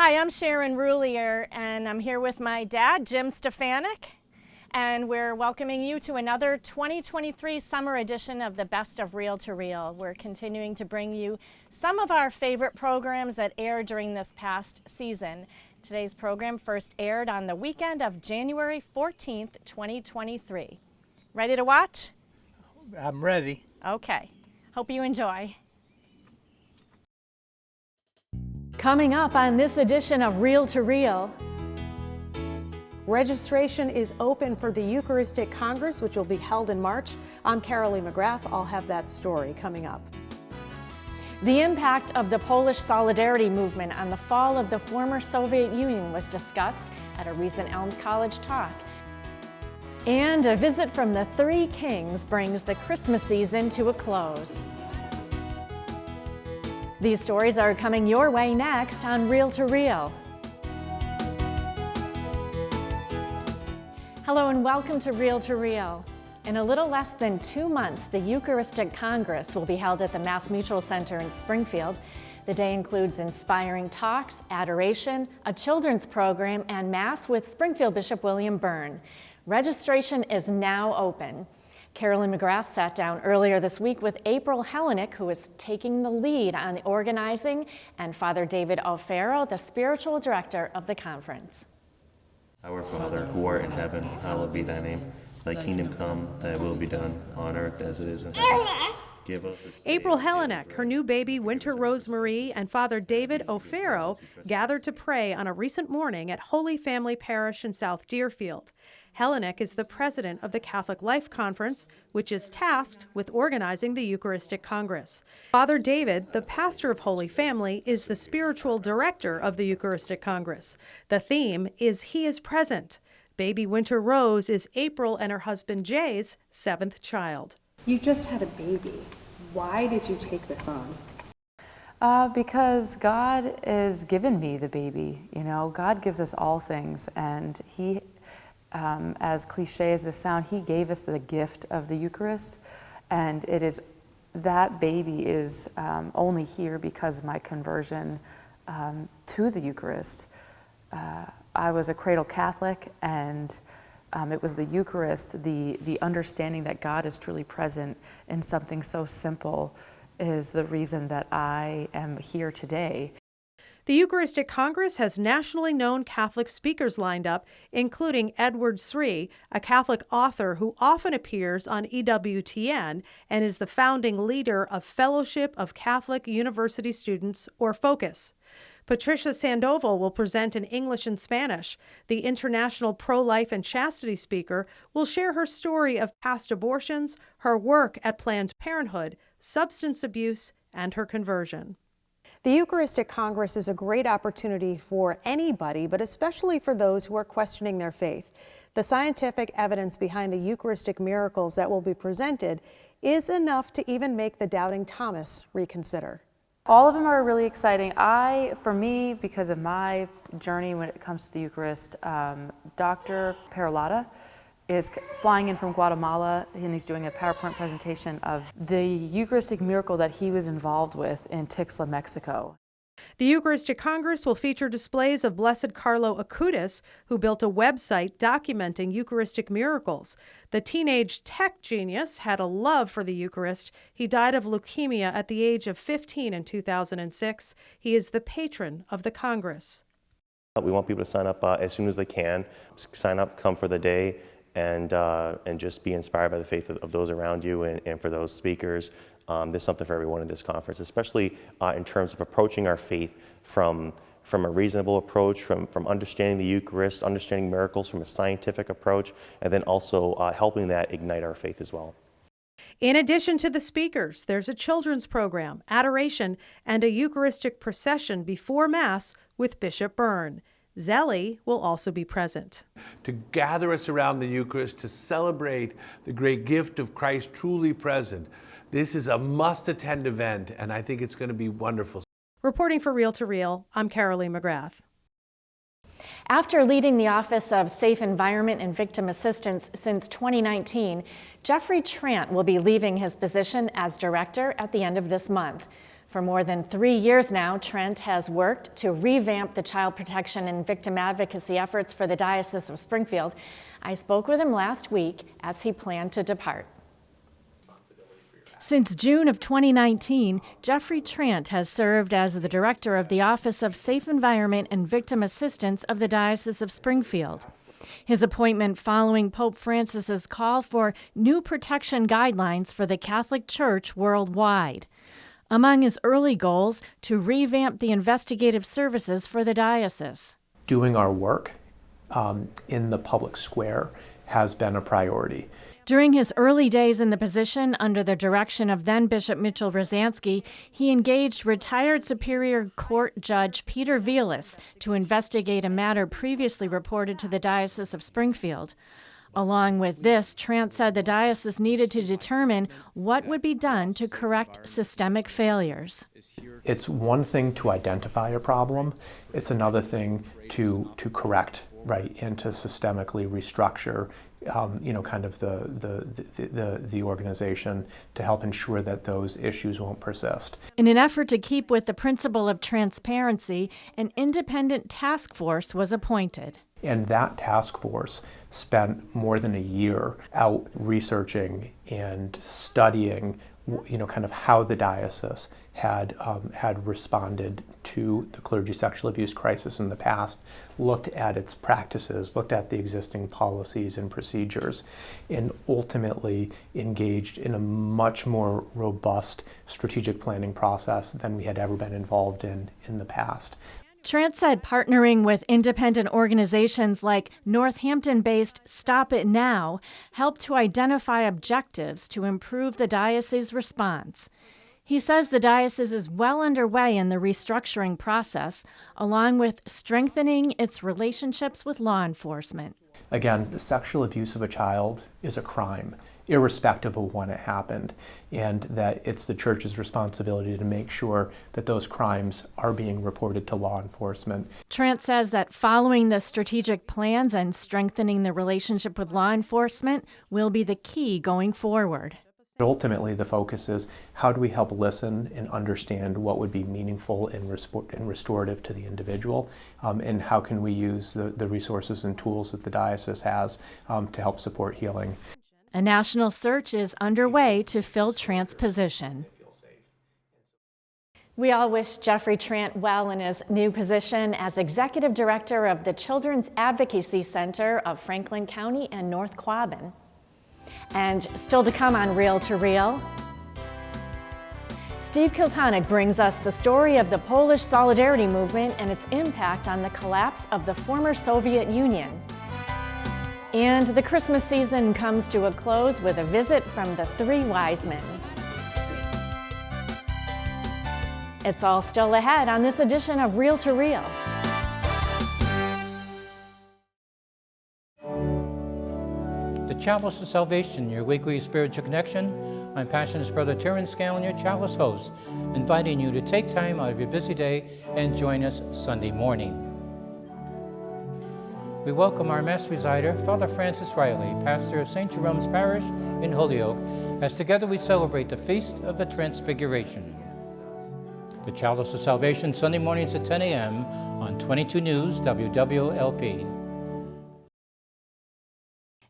Hi, I'm Sharon Roulier, and I'm here with my dad, Jim Stefanik, and we're welcoming you to another 2023 summer edition of the Best of Reel to Reel. We're continuing to bring you some of our favorite programs that aired during this past season. Today's program first aired on the weekend of January 14th, 2023. Ready to watch? I'm ready. Okay. Hope you enjoy. Coming up on this edition of Reel to Reel. Registration is open for the Eucharistic Congress, which will be held in March. I'm Carolee McGrath. I'll have that story coming up. The impact of the Polish Solidarity movement on the fall of the former Soviet Union was discussed at a recent Elms College talk. And a visit from the Three Kings brings the Christmas season to a close. These stories are coming your way next on Reel to Reel. Hello and welcome to Reel to Reel. In a little less than 2 months, the Eucharistic Congress will be held at the Mass Mutual Center in Springfield. The day includes inspiring talks, adoration, a children's program, and Mass with Springfield Bishop William Byrne. Registration is now open. Carolee McGrath sat down earlier this week with April Hellenick, who is taking the lead on the organizing, and Father David O'Farrell, the spiritual director of the conference. Our Father, who art in heaven, hallowed be thy name. Thy kingdom come, thy will be done, on earth as it is in heaven. Give us this day April Hellenick, her new baby Winter Rosemarie, and Father David O'Farrell gathered to pray on a recent morning at Holy Family Parish in South Deerfield. Hellenick is the president of the Catholic Life Conference, which is tasked with organizing the Eucharistic Congress. Father David, the pastor of Holy Family, is the spiritual director of the Eucharistic Congress. The theme is He is Present. Baby Winter Rose is April and her husband Jay's 7th child. You just had a baby. Why did you take this on? Because God has given me the baby. You know, God gives us all things, and He, as cliche as this sounds, He gave us the gift of the Eucharist, and it is that baby is only here because of my conversion to the Eucharist. I was a cradle Catholic, and it was the Eucharist, the understanding that God is truly present in something so simple is the reason that I am here today. The Eucharistic Congress has nationally known Catholic speakers lined up, including Edward Sri, a Catholic author who often appears on EWTN and is the founding leader of Fellowship of Catholic University Students, or FOCUS. Patricia Sandoval will present in English and Spanish. The international pro-life and chastity speaker will share her story of past abortions, her work at Planned Parenthood, substance abuse, and her conversion. The Eucharistic Congress is a great opportunity for anybody, but especially for those who are questioning their faith. The scientific evidence behind the Eucharistic miracles that will be presented is enough to even make the doubting Thomas reconsider. All of them are really exciting. For me, because of my journey when it comes to the Eucharist, Dr. Peralata is flying in from Guatemala, and he's doing a PowerPoint presentation of the Eucharistic miracle that he was involved with in Tixla, Mexico. The Eucharistic Congress will feature displays of Blessed Carlo Acutis, who built a website documenting Eucharistic miracles. The teenage tech genius had a love for the Eucharist. He died of leukemia at the age of 15 in 2006. He is the patron of the Congress. We want people to sign up as soon as they can. Sign up, come for the day, and just be inspired by the faith of those around you and for those speakers. There's something for everyone in this conference, especially in terms of approaching our faith from a reasonable approach, from understanding the Eucharist, understanding miracles from a scientific approach, and then also helping that ignite our faith as well. In addition to the speakers, there's a children's program, adoration, and a Eucharistic procession before Mass with Bishop Byrne. Zelly will also be present. To gather us around the Eucharist, to celebrate the great gift of Christ truly present. This is a must-attend event, and I think it's going to be wonderful. Reporting for Reel to Reel, I'm Carolee McGrath. After leading the Office of Safe Environment and Victim Assistance since 2019, Jeffrey Trant will be leaving his position as director at the end of this month. For more than 3 years now, Trent has worked to revamp the child protection and victim advocacy efforts for the Diocese of Springfield. I spoke with him last week as he planned to depart. Since June of 2019, Jeffrey Trent has served as the director of the Office of Safe Environment and Victim Assistance of the Diocese of Springfield. His appointment following Pope Francis's call for new protection guidelines for the Catholic Church worldwide. Among his early goals, to revamp the investigative services for the diocese. Doing our work in the public square has been a priority. During his early days in the position, under the direction of then Bishop Mitchell Rosansky, he engaged retired Superior Court Judge Peter Velas to investigate a matter previously reported to the Diocese of Springfield. Along with this, Trent said the diocese needed to determine what would be done to correct systemic failures. It's one thing to identify a problem, it's another thing to correct, right, and to systemically restructure kind of the organization to help ensure that those issues won't persist. In an effort to keep with the principle of transparency, an independent task force was appointed. And that task force spent more than a year out researching and studying, kind of how the diocese had responded to the clergy sexual abuse crisis in the past, looked at its practices, looked at the existing policies and procedures, and ultimately engaged in a much more robust strategic planning process than we had ever been involved in the past. Trent said partnering with independent organizations like Northampton-based Stop It Now helped to identify objectives to improve the diocese's response. He says the diocese is well underway in the restructuring process, along with strengthening its relationships with law enforcement. Again, the sexual abuse of a child is a crime, irrespective of when it happened, and that it's the Church's responsibility to make sure that those crimes are being reported to law enforcement. Trent says that following the strategic plans and strengthening the relationship with law enforcement will be the key going forward. Ultimately, the focus is how do we help listen and understand what would be meaningful and restorative to the individual, and how can we use the resources and tools that the diocese has to help support healing. A national search is underway to fill Trent's position. We all wish Jeffrey Trent well in his new position as Executive Director of the Children's Advocacy Center of Franklin County and North Quabbin. And still to come on Reel to Reel, Steve Kiltonic brings us the story of the Polish Solidarity Movement and its impact on the collapse of the former Soviet Union. And the Christmas season comes to a close with a visit from the Three Wise Men. It's all still ahead on this edition of Reel to Reel. The Chalice of Salvation, your weekly spiritual connection. I'm Passion's Brother Terrence Scallon, your Chalice host, inviting you to take time out of your busy day and join us Sunday morning. We welcome our Mass Presider, Father Francis Riley, pastor of St. Jerome's Parish in Holyoke, as together we celebrate the Feast of the Transfiguration. The Chalice of Salvation, Sunday mornings at 10 a.m. on 22 News WWLP.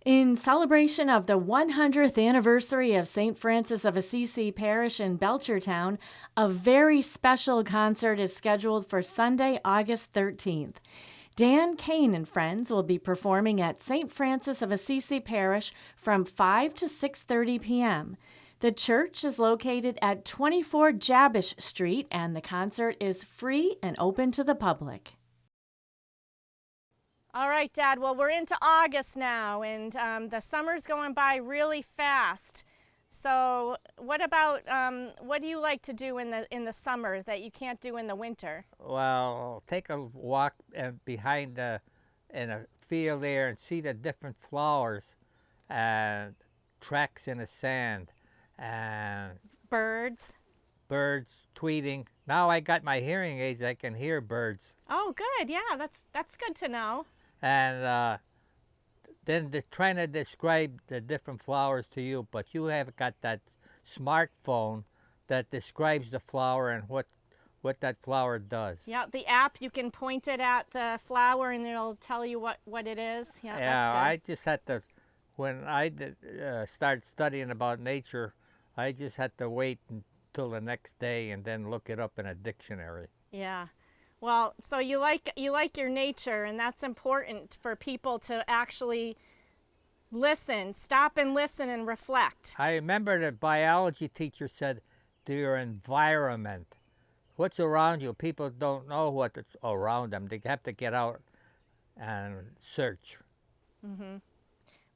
In celebration of the 100th anniversary of St. Francis of Assisi Parish in Belchertown, a very special concert is scheduled for Sunday, August 13th. Dan Kane and Friends will be performing at St. Francis of Assisi Parish from 5 to 6:30 p.m. The church is located at 24 Jabish Street, and the concert is free and open to the public. All right, Dad. Well, we're into August now, and the summer's going by really fast. So, what do you like to do in the summer that you can't do in the winter? Well, take a walk behind in a field there and see the different flowers and tracks in the sand and Birds tweeting. Now I got my hearing aids; I can hear birds. Oh, good. Yeah, that's good to know. And then trying to describe the different flowers to you, but you have got that smartphone that describes the flower and what that flower does. Yeah, the app, you can point it at the flower and it'll tell you what it is. Yeah, that's I good. just had to, when I started studying about nature, I just had to wait until the next day and then look it up in a dictionary. Yeah. Well, so you like your nature, and that's important for people to actually listen, stop and listen and reflect. I remember the biology teacher said, your environment. What's around you? People don't know what's around them. They have to get out and search. Mm-hmm.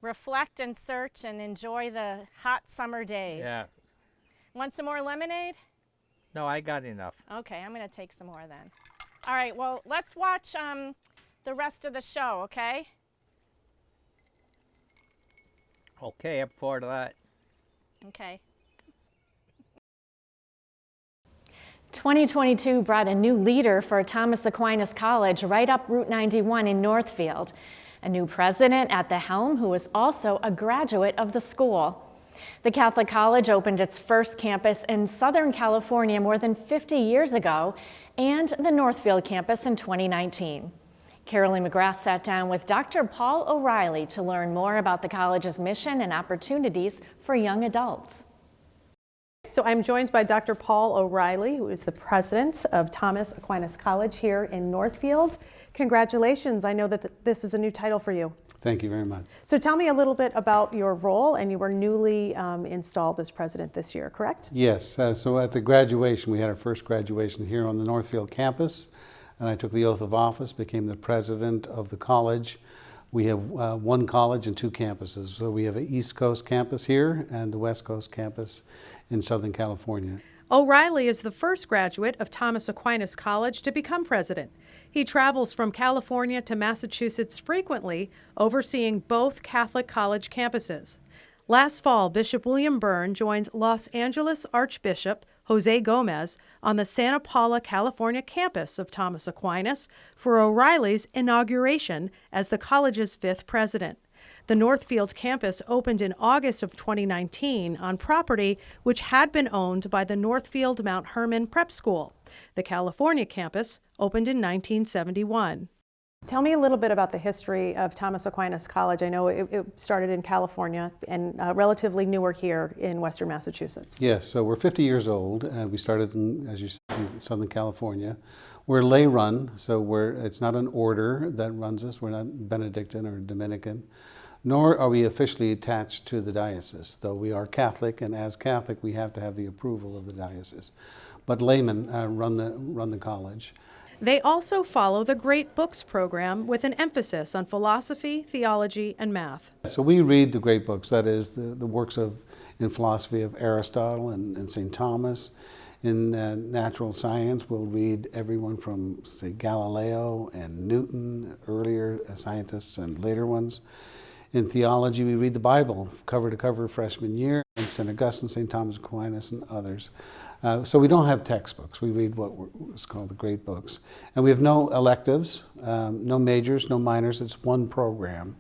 Reflect and search and enjoy the hot summer days. Yeah. Want some more lemonade? No, I got enough. Okay, I'm going to take some more then. All right, well, let's watch the rest of the show, okay? Okay, up for that. Okay. 2022 brought a new leader for Thomas Aquinas College right up Route 91 in Northfield. A new president at the helm who is also a graduate of the school. The Catholic College opened its first campus in Southern California more than 50 years ago, and the Northfield campus in 2019. Carolyn McGrath sat down with Dr. Paul O'Reilly to learn more about the college's mission and opportunities for young adults. So I'm joined by Dr. Paul O'Reilly, who is the president of Thomas Aquinas College here in Northfield. Congratulations. I know that this is a new title for you. Thank you very much. So tell me a little bit about your role, and you were newly installed as president this year, correct? Yes, so at the graduation, we had our first graduation here on the Northfield campus, and I took the oath of office, became the president of the college. We have one college and two campuses. So we have an East Coast campus here and the West Coast campus in Southern California. O'Reilly is the first graduate of Thomas Aquinas College to become president. He travels from California to Massachusetts frequently, overseeing both Catholic college campuses. Last fall, Bishop William Byrne joined Los Angeles Archbishop Jose Gomez on the Santa Paula, California campus of Thomas Aquinas for O'Reilly's inauguration as the college's fifth president. The Northfield campus opened in August of 2019 on property which had been owned by the Northfield Mount Hermon Prep School. The California campus opened in 1971. Tell me a little bit about the history of Thomas Aquinas College. I know it started in California and relatively newer here in Western Massachusetts. Yes, so we're 50 years old. We started, as you said, in Southern California. We're lay run, so it's not an order that runs us. We're not Benedictine or Dominican, nor are we officially attached to the diocese, though we are Catholic, and as Catholic we have to have the approval of the diocese. But laymen run the college. They also follow the Great Books program with an emphasis on philosophy, theology, and math. So we read the great books, that is the works in philosophy of Aristotle and St. Thomas. In natural science, we'll read everyone from, say, Galileo and Newton, earlier scientists and later ones. In theology, we read the Bible cover to cover freshman year, and St. Augustine, St. Thomas Aquinas, and others. So we don't have textbooks. We read what's called the great books. And we have no electives, no majors, no minors. It's one program.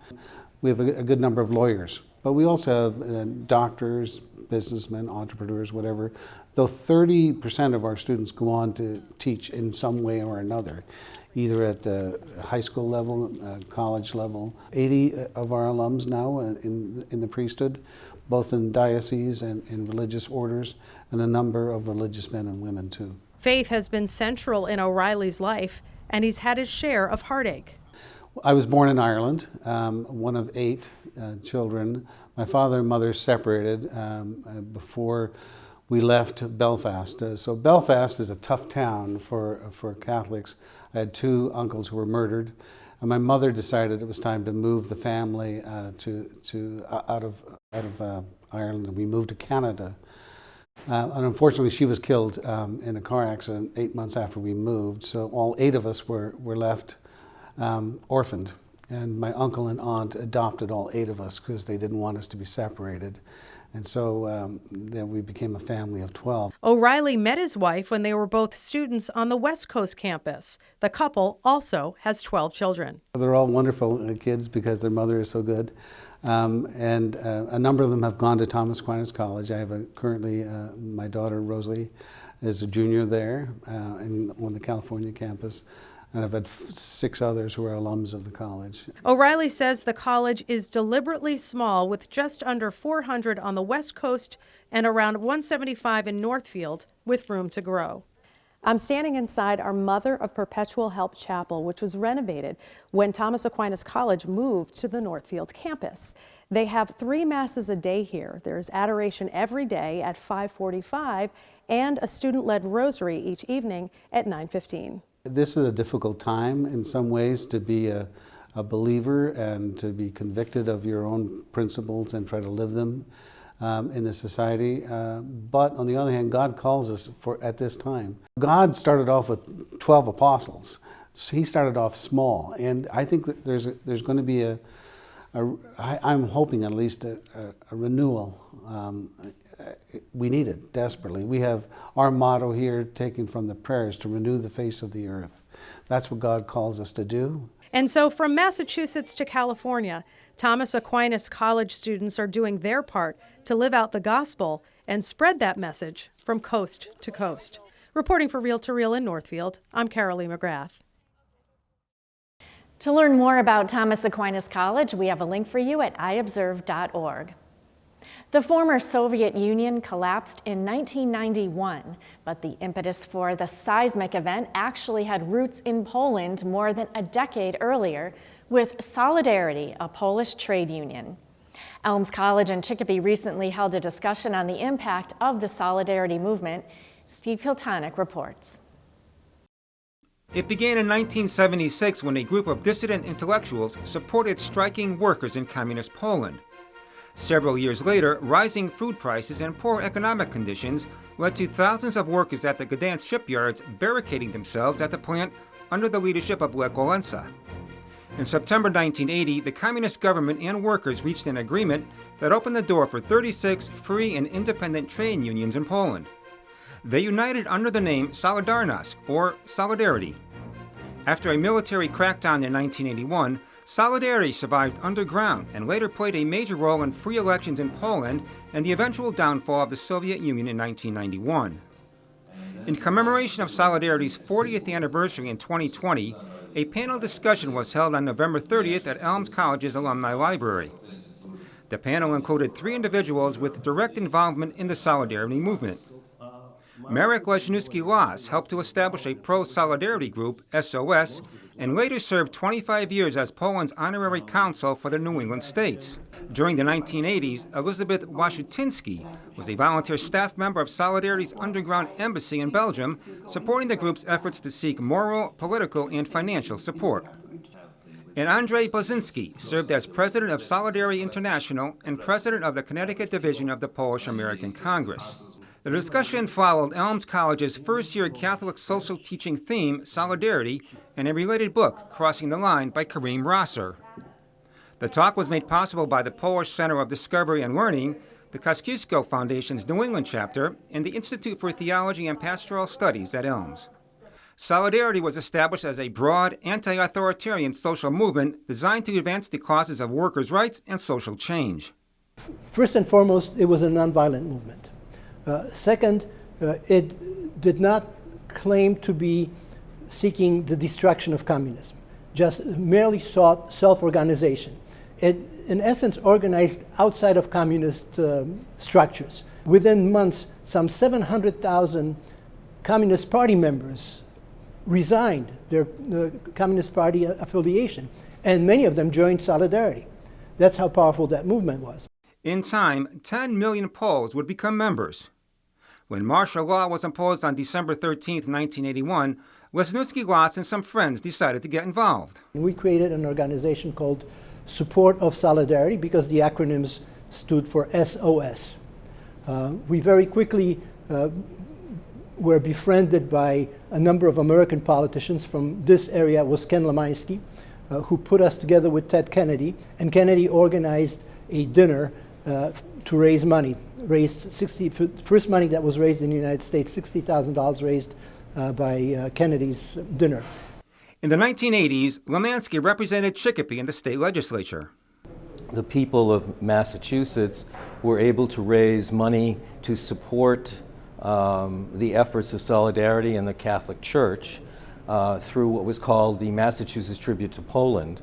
We have a good number of lawyers, but we also have doctors, businessmen, entrepreneurs, whatever. Though 30% of our students go on to teach in some way or another, either at the high school level, college level. 80 of our alums now in the priesthood, both in diocese and in religious orders, and a number of religious men and women too. Faith has been central in O'Reilly's life, and he's had his share of heartache. I was born in Ireland, one of 8 children. My father and mother separated before we left Belfast. So Belfast is a tough town for Catholics. I had 2 uncles who were murdered, and my mother decided it was time to move the family out of Ireland, and we moved to Canada. And unfortunately, she was killed in a car accident 8 months after we moved. So all 8 of us were left orphaned, and my uncle and aunt adopted all 8 of us because they didn't want us to be separated. And so then we became a family of 12. O'Reilly met his wife when they were both students on the West Coast campus. The couple also has 12 children. They're all wonderful kids because their mother is so good. And a number of them have gone to Thomas Aquinas College. I have currently my daughter Rosalie is a junior there on the California campus. And I've had 6 others who are alums of the college. O'Reilly says the college is deliberately small, with just under 400 on the West Coast and around 175 in Northfield, with room to grow. I'm standing inside our Mother of Perpetual Help Chapel, which was renovated when Thomas Aquinas College moved to the Northfield campus. They have 3 masses a day here. There's adoration every day at 5:45 and a student-led rosary each evening at 9:15. This is a difficult time in some ways to be a believer and to be convicted of your own principles and try to live them in the society. But on the other hand, God calls us at this time. God started off with 12 apostles. So he started off small. And I think that there's going to be I'm hoping at least a renewal. We need it desperately. We have our motto here, taken from the prayers, to renew the face of the earth. That's what God calls us to do. And so from Massachusetts to California, Thomas Aquinas College students are doing their part to live out the gospel and spread that message from coast to coast. Reporting for Reel to Reel in Northfield, I'm Carolee McGrath. To learn more about Thomas Aquinas College, we have a link for you at iobserve.org. The former Soviet Union collapsed in 1991, but the impetus for the seismic event actually had roots in Poland more than a decade earlier with Solidarity, a Polish trade union. Elms College in Chicopee recently held a discussion on the impact of the Solidarity movement. Steve Kiltonic reports. It began in 1976 when a group of dissident intellectuals supported striking workers in communist Poland. Several years later, rising food prices and poor economic conditions led to thousands of workers at the Gdansk shipyards barricading themselves at the plant under the leadership of Lech Walesa. In September 1980, the communist government and workers reached an agreement that opened the door for 36 free and independent trade unions in Poland. They united under the name Solidarność, or Solidarity. After a military crackdown in 1981, Solidarity survived underground and later played a major role in free elections in Poland and the eventual downfall of the Soviet Union in 1991. In commemoration of Solidarity's 40th anniversary in 2020, a panel discussion was held on November 30th at Elms College's Alumni Library. The panel included 3 individuals with direct involvement in the Solidarity movement. Marek Leśniewski-Las helped to establish a pro-Solidarity group, SOS, and later served 25 years as Poland's honorary consul for the New England states. During the 1980s, Elizabeth Waszutinsky was a volunteer staff member of Solidarity's underground embassy in Belgium, supporting the group's efforts to seek moral, political, and financial support. And Andrzej Blazinski served as president of Solidarity International and president of the Connecticut division of the Polish-American Congress. The discussion followed Elms College's first-year Catholic social teaching theme, Solidarity, and a related book, Crossing the Line, by Karim Rosser. The talk was made possible by the Polish Center of Discovery and Learning, the Kosciuszko Foundation's New England chapter, and the Institute for Theology and Pastoral Studies at Elms. Solidarity was established as a broad, anti-authoritarian social movement designed to advance the causes of workers' rights and social change. First and foremost, it was a nonviolent movement. Second, it did not claim to be seeking the destruction of communism, just merely sought self-organization. It, in essence, organized outside of communist structures. Within months, some 700,000 Communist Party members resigned their Communist Party affiliation, and many of them joined Solidarity. That's how powerful that movement was. In time, 10 million Poles would become members. When martial law was imposed on December 13, 1981, Leśniewski-Las and some friends decided to get involved. We created an organization called Support of Solidarity because the acronyms stood for SOS. We very quickly were befriended by a number of American politicians. From this area was Ken Lemański, who put us together with Ted Kennedy, and Kennedy organized a dinner to raise money. First money that was raised in the United States, $60,000 raised by Kennedy's dinner. In the 1980s, Lemansky represented Chicopee in the state legislature. The people of Massachusetts were able to raise money to support the efforts of solidarity in the Catholic Church through what was called the Massachusetts Tribute to Poland.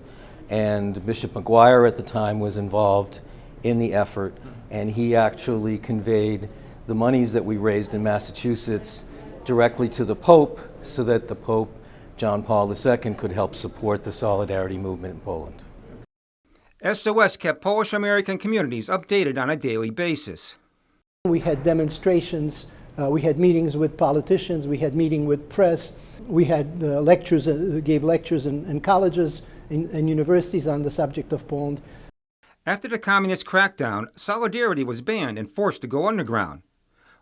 And Bishop McGuire at the time was involved in the effort, and he actually conveyed the monies that we raised in Massachusetts directly to the Pope so that the Pope, John Paul II, could help support the solidarity movement in Poland. SOS kept Polish American communities updated on a daily basis. We had demonstrations, we had meetings with politicians, we had meetings with press, we had lectures, gave lectures in colleges and universities on the subject of Poland. After the communist crackdown, Solidarity was banned and forced to go underground.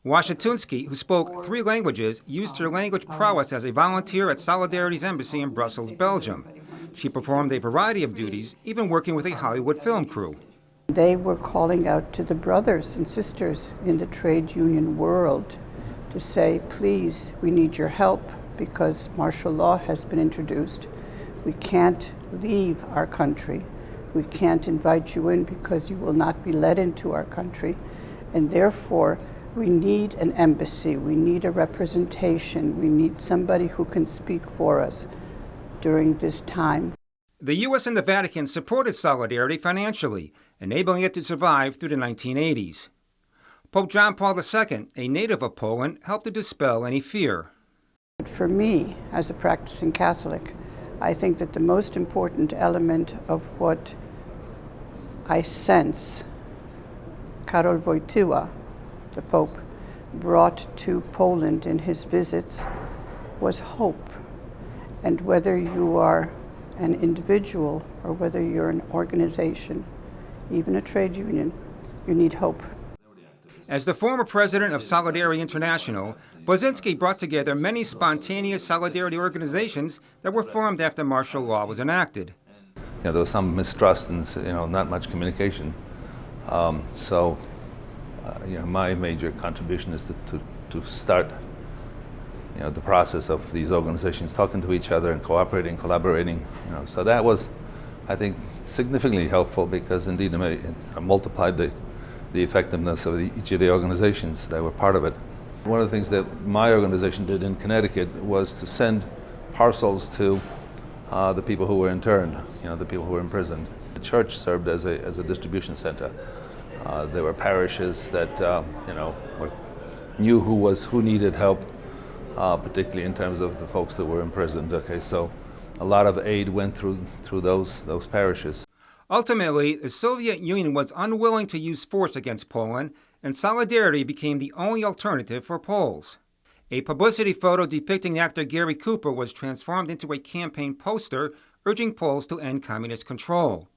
Waszytuński, who spoke 3 languages, used her language prowess as a volunteer at Solidarity's embassy in Brussels, Belgium. She performed a variety of duties, even working with a Hollywood film crew. They were calling out to the brothers and sisters in the trade union world to say, please, we need your help because martial law has been introduced. We can't leave our country. We can't invite you in because you will not be let into our country. And therefore, we need an embassy. We need a representation. We need somebody who can speak for us during this time. The U.S. and the Vatican supported Solidarity financially, enabling it to survive through the 1980s. Pope John Paul II, a native of Poland, helped to dispel any fear. For me, as a practicing Catholic, I think that the most important element of what I sense Karol Wojtyła, the Pope, brought to Poland in his visits was hope. And whether you are an individual or whether you're an organization, even a trade union, you need hope. As the former president of Solidarity International, Blazinski brought together many spontaneous solidarity organizations that were formed after martial law was enacted. There was some mistrust and not much communication. My major contribution is to start the process of these organizations talking to each other and cooperating, collaborating. So that was, I think, significantly helpful because indeed it multiplied the effectiveness of each of the organizations that were part of it. One of the things that my organization did in Connecticut was to send parcels to the people who were interned, the people who were imprisoned. The church served as a distribution center. There were parishes that knew who needed help, particularly in terms of the folks that were imprisoned. Okay, so a lot of aid went through those parishes. Ultimately, the Soviet Union was unwilling to use force against Poland, and Solidarity became the only alternative for Poles. A publicity photo depicting actor Gary Cooper was transformed into a campaign poster urging Poles to end communist control.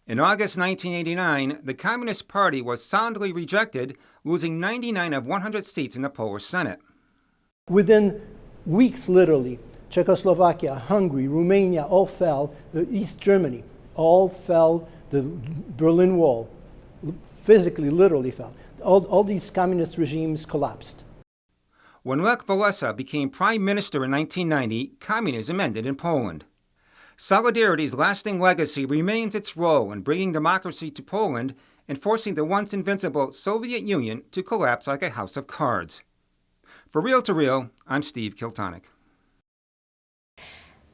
In August 1989, the Communist Party was soundly rejected, losing 99 of 100 seats in the Polish Senate. Within weeks, literally, Czechoslovakia, Hungary, Romania all fell, East Germany all fell, the Berlin Wall physically, literally fell. All these communist regimes collapsed. When Lech Walesa became prime minister in 1990, communism ended in Poland. Solidarity's lasting legacy remains its role in bringing democracy to Poland and forcing the once invincible Soviet Union to collapse like a house of cards. For Real to Real, I'm Steve Kiltonick.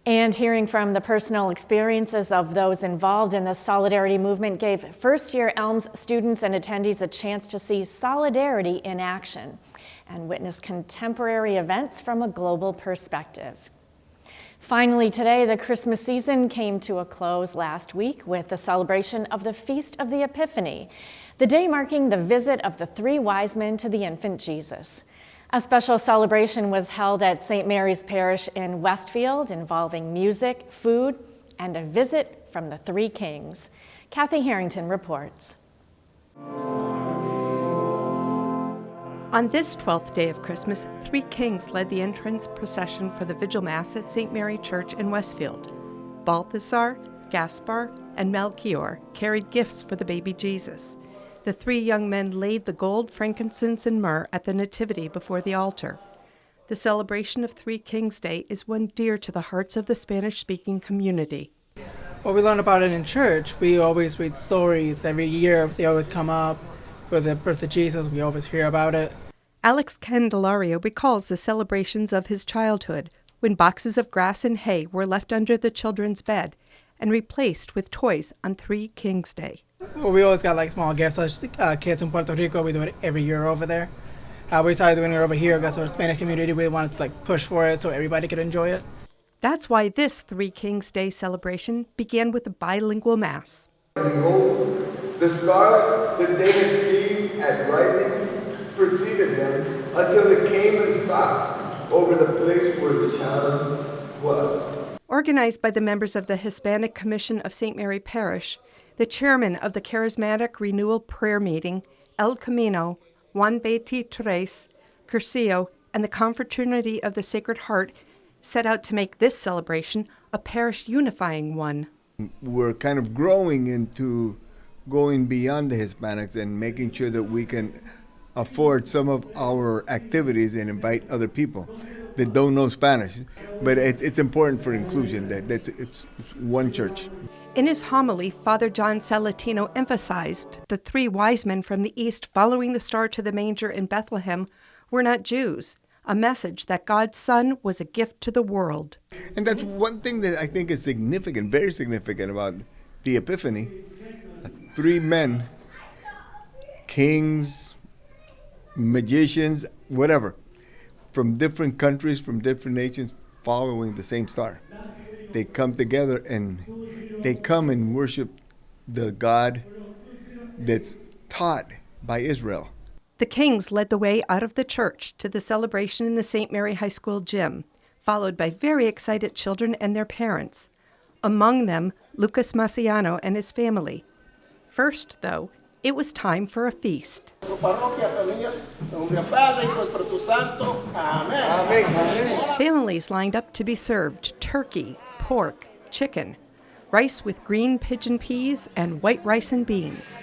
And hearing from the personal experiences of those involved in the Solidarity movement gave first-year ELMS students and attendees a chance to see Solidarity in action and witness contemporary events from a global perspective. Finally, today, the Christmas season came to a close last week with the celebration of the Feast of the Epiphany, the day marking the visit of the 3 wise men to the infant Jesus. A special celebration was held at St. Mary's Parish in Westfield, involving music, food, and a visit from the 3 kings. Kathy Harrington reports. On this 12th day of Christmas, 3 kings led the entrance procession for the Vigil Mass at St. Mary Church in Westfield. Balthasar, Gaspar, and Melchior carried gifts for the baby Jesus. The three young men laid the gold, frankincense, and myrrh at the Nativity before the altar. The celebration of Three Kings Day is one dear to the hearts of the Spanish-speaking community. Well, we learn about it in church. We always read stories every year. They always come up for the birth of Jesus. We always hear about it. Alex Candelario recalls the celebrations of his childhood when boxes of grass and hay were left under the children's bed and replaced with toys on Three Kings Day. Well, we always got like small gifts. Like kids in Puerto Rico, we do it every year over there. We started doing it over here because our Spanish community, we wanted to like push for it so everybody could enjoy it. That's why this Three Kings Day celebration began with a bilingual mass. Behold, the star that they had seen at rising preceded them until it came and stopped over the place where the child was. Organized by the members of the Hispanic Commission of St. Mary Parish, the chairman of the Charismatic Renewal Prayer Meeting, El Camino, Juan 23, Cursillo, and the Confraternity of the Sacred Heart set out to make this celebration a parish unifying one. We're kind of growing into going beyond the Hispanics and making sure that we can afford some of our activities and invite other people that don't know Spanish. But it's important for inclusion that it's one church. In his homily, Father John Salatino emphasized the three wise men from the east following the star to the manger in Bethlehem were not Jews, a message that God's Son was a gift to the world. And that's one thing that I think is significant, very significant about the Epiphany. Three men, kings, magicians, whatever, from different countries, from different nations, following the same star. They come together and they come and worship the God that's taught by Israel. The Kings led the way out of the church to the celebration in the St. Mary High School gym, followed by very excited children and their parents. Among them, Lucas Maciano and his family. First, though, it was time for a feast. Families lined up to be served turkey, pork, chicken, rice with green pigeon peas, and white rice and beans.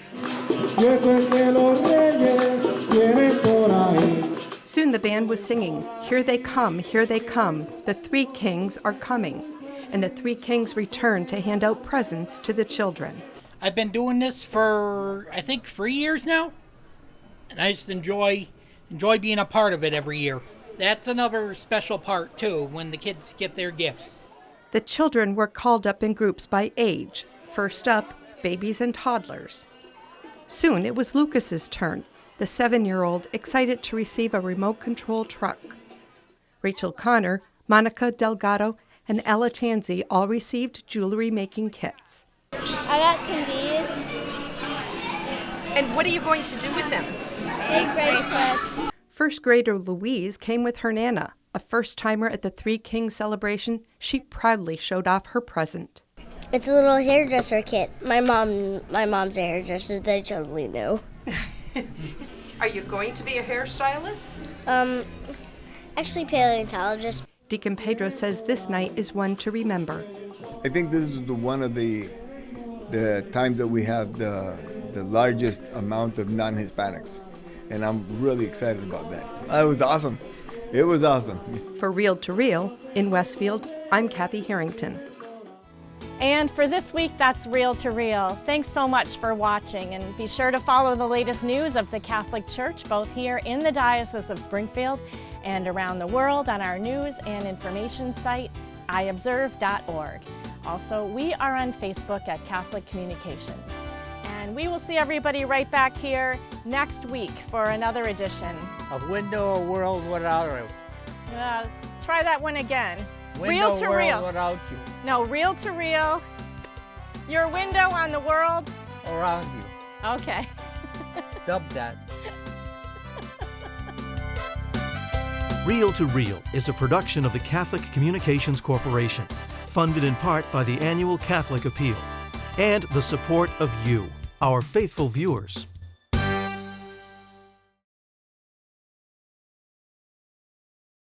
Soon the band was singing, "Here they come, the three kings are coming," and the three kings returned to hand out presents to the children. I've been doing this for, I think, 3 years now, and I just enjoy being a part of it every year. That's another special part, too, when the kids get their gifts. The children were called up in groups by age. First up, babies and toddlers. Soon it was Lucas's turn, the 7-year-old excited to receive a remote-control truck. Rachel Connor, Monica Delgado, and Ella Tanzi all received jewelry-making kits. I got some beads. And what are you going to do with them? Big bracelets. First grader Louise came with her Nana. A first-timer at the Three Kings celebration, she proudly showed off her present. It's a little hairdresser kit. My mom's a hairdresser. They totally know. Are you going to be a hairstylist? Actually paleontologist. Deacon Pedro says this night is one to remember. I think this is one of the times that we have the largest amount of non-Hispanics, and I'm really excited about that. It was awesome. It was awesome. For Reel to Reel, in Westfield, I'm Kathy Harrington. And for this week, that's Reel to Reel. Thanks so much for watching, and be sure to follow the latest news of the Catholic Church, both here in the Diocese of Springfield and around the world on our news and information site, iobserve.org. Also, we are on Facebook at Catholic Communications. And we will see everybody right back here next week for another edition. A window, a world without you. Try that one again. Window, Reel to world Reel. without you. No, Reel to Reel. Your window on the world. Around you. Okay. Dub that. Reel to Reel is a production of the Catholic Communications Corporation, funded in part by the annual Catholic Appeal, and the support of you, our faithful viewers.